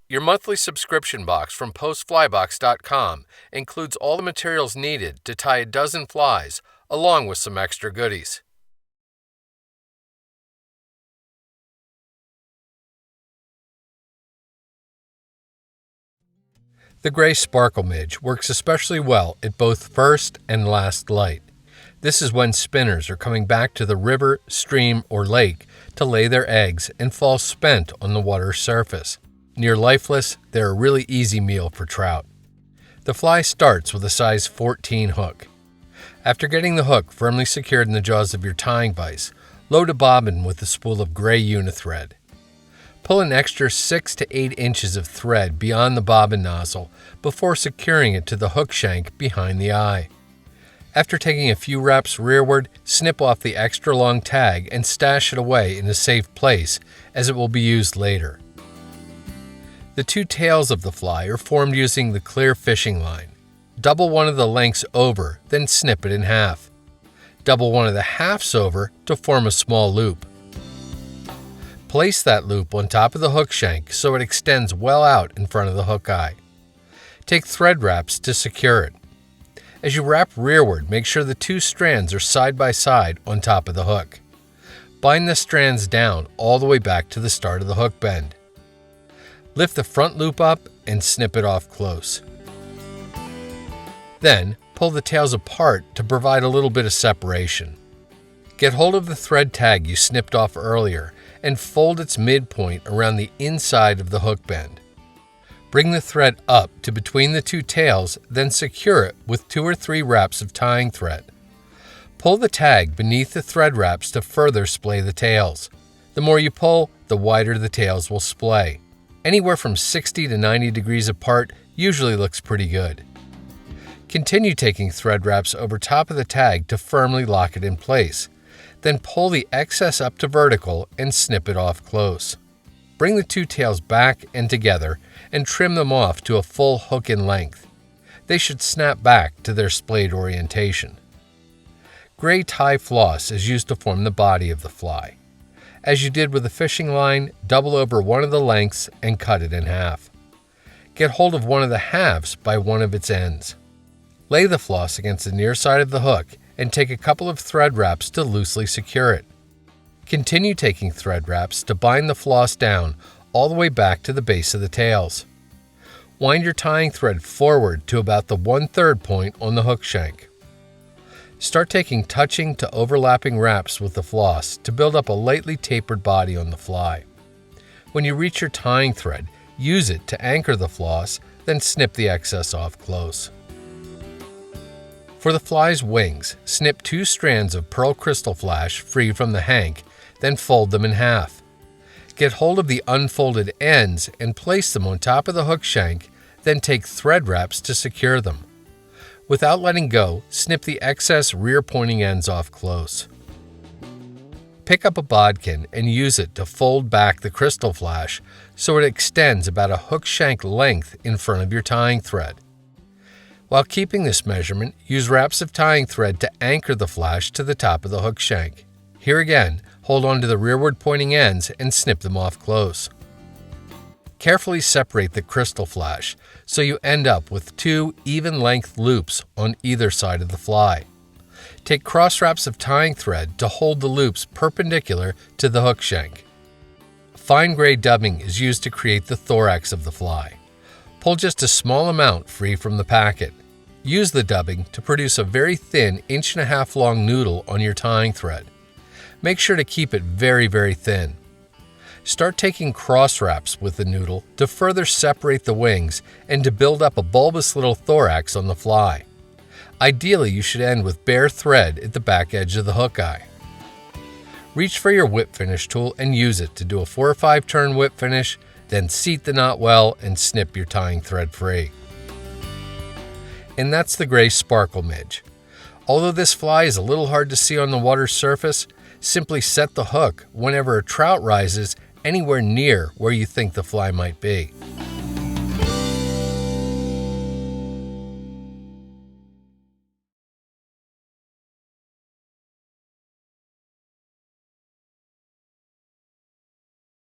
Your monthly subscription box from postflybox.com includes all the materials needed to tie a dozen flies, along with some extra goodies. The Grey Sparkle Midge works especially well at both first and last light. This is when spinners are coming back to the river, stream, or lake to lay their eggs and fall spent on the water's surface. Near lifeless, they're a really easy meal for trout. The fly starts with a size 14 hook. After getting the hook firmly secured in the jaws of your tying vise, load a bobbin with a spool of gray unithread. Pull an extra 6 to 8 inches of thread beyond the bobbin nozzle before securing it to the hook shank behind the eye. After taking a few wraps rearward, snip off the extra long tag and stash it away in a safe place, as it will be used later. The two tails of the fly are formed using the clear fishing line. Double one of the lengths over, then snip it in half. Double one of the halves over to form a small loop. Place that loop on top of the hook shank so it extends well out in front of the hook eye. Take thread wraps to secure it. As you wrap rearward, make sure the two strands are side by side on top of the hook. Bind the strands down all the way back to the start of the hook bend. Lift the front loop up and snip it off close. Then, pull the tails apart to provide a little bit of separation. Get hold of the thread tag you snipped off earlier and fold its midpoint around the inside of the hook bend. Bring the thread up to between the two tails, then secure it with 2 or 3 wraps of tying thread. Pull the tag beneath the thread wraps to further splay the tails. The more you pull, the wider the tails will splay. Anywhere from 60 to 90 degrees apart usually looks pretty good. Continue taking thread wraps over top of the tag to firmly lock it in place. Then pull the excess up to vertical and snip it off close. Bring the two tails back and together and trim them off to a full hook in length. They should snap back to their splayed orientation. Gray tie floss is used to form the body of the fly. As you did with the fishing line, double over one of the lengths and cut it in half. Get hold of one of the halves by one of its ends. Lay the floss against the near side of the hook and take a couple of thread wraps to loosely secure it. Continue taking thread wraps to bind the floss down all the way back to the base of the tails. Wind your tying thread forward to about the 1/3 point on the hook shank. Start taking touching to overlapping wraps with the floss to build up a lightly tapered body on the fly. When you reach your tying thread, use it to anchor the floss, then snip the excess off close. For the fly's wings, snip 2 strands of pearl crystal flash free from the hank, then fold them in half. Get hold of the unfolded ends and place them on top of the hook shank, then take thread wraps to secure them. Without letting go, snip the excess rear pointing ends off close. Pick up a bodkin and use it to fold back the crystal flash so it extends about a hook shank length in front of your tying thread. While keeping this measurement, use wraps of tying thread to anchor the flash to the top of the hook shank. Here again, hold on to the rearward pointing ends and snip them off close. Carefully separate the crystal flash so you end up with 2 even-length loops on either side of the fly. Take cross wraps of tying thread to hold the loops perpendicular to the hook shank. Fine gray dubbing is used to create the thorax of the fly. Pull just a small amount free from the packet. Use the dubbing to produce a very thin 1.5-inch long noodle on your tying thread. Make sure to keep it very, very thin. Start taking cross wraps with the noodle to further separate the wings and to build up a bulbous little thorax on the fly. Ideally, you should end with bare thread at the back edge of the hook eye. Reach for your whip finish tool and use it to do a 4 or 5 turn whip finish, then seat the knot well and snip your tying thread free. And that's the Grey Sparkle Midge. Although this fly is a little hard to see on the water's surface, simply set the hook whenever a trout rises anywhere near where you think the fly might be.